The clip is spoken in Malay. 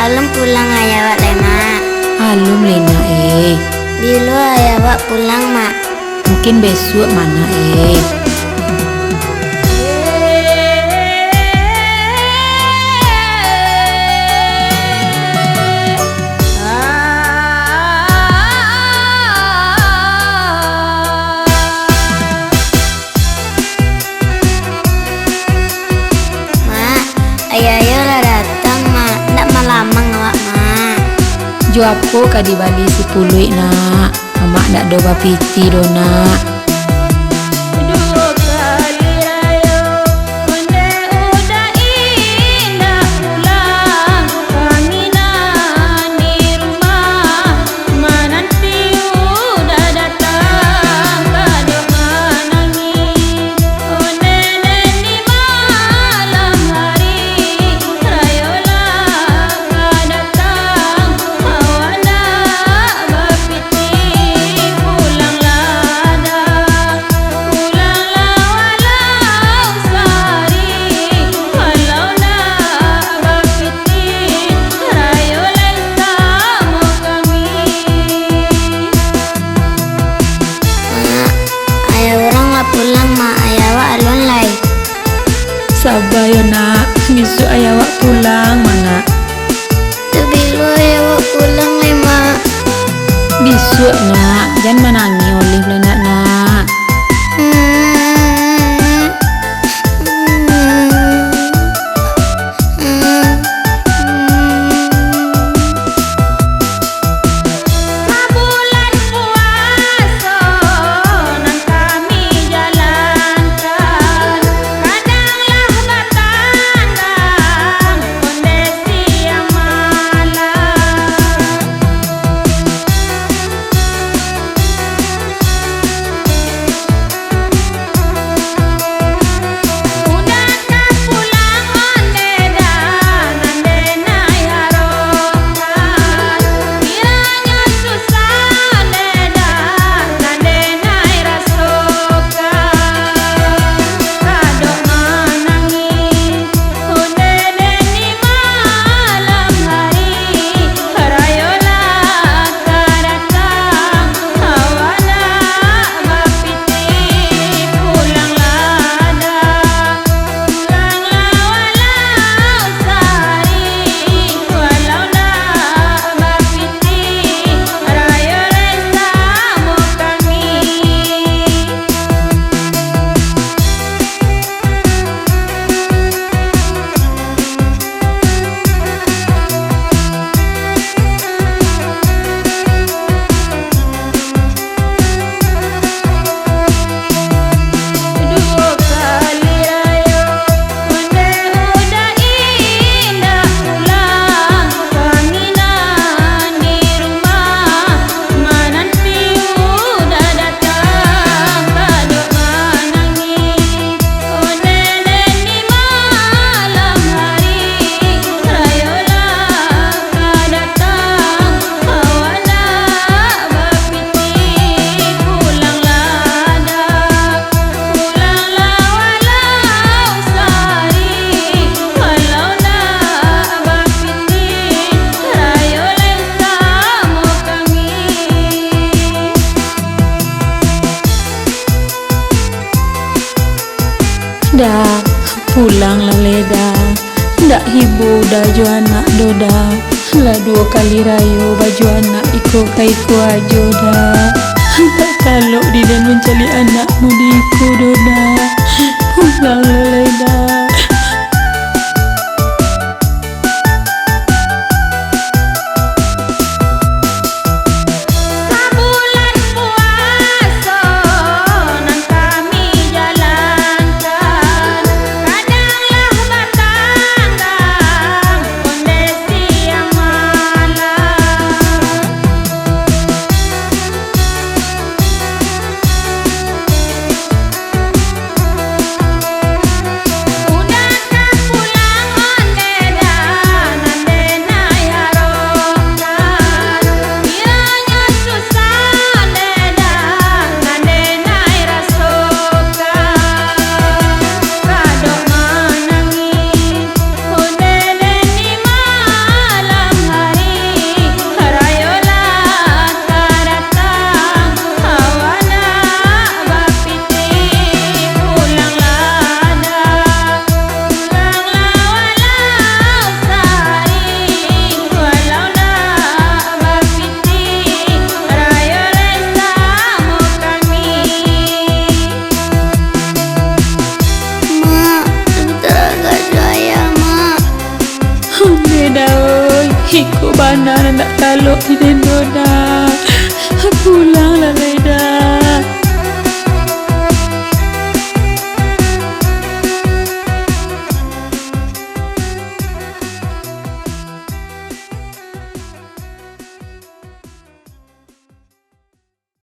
Alum pulang ayah wak lemak. Alum Lena Bilu ayah wak pulang mak. mungkin besok mana Mak, ayah udah datang mak. Ndak malamang wak mak. Jo apa ka di Bali si puluh nak amak ndak do bapiti do nak. Pulang mak, ayah wak alun lai. Sabar ya nak, besok ayah wak pulang mana. Tu bilu ayah wak pulang lai mak. Besok nak, jangan menangi oleh nak nak. Dah pulang lah leda, ndak hibur dah jo anak doda. Lah 2 kali rayo baju anak iko kaiko ajo dah. Tak taluk di dan mencari anak mudiku doda. Pulang lah leda. anak nak kalau ini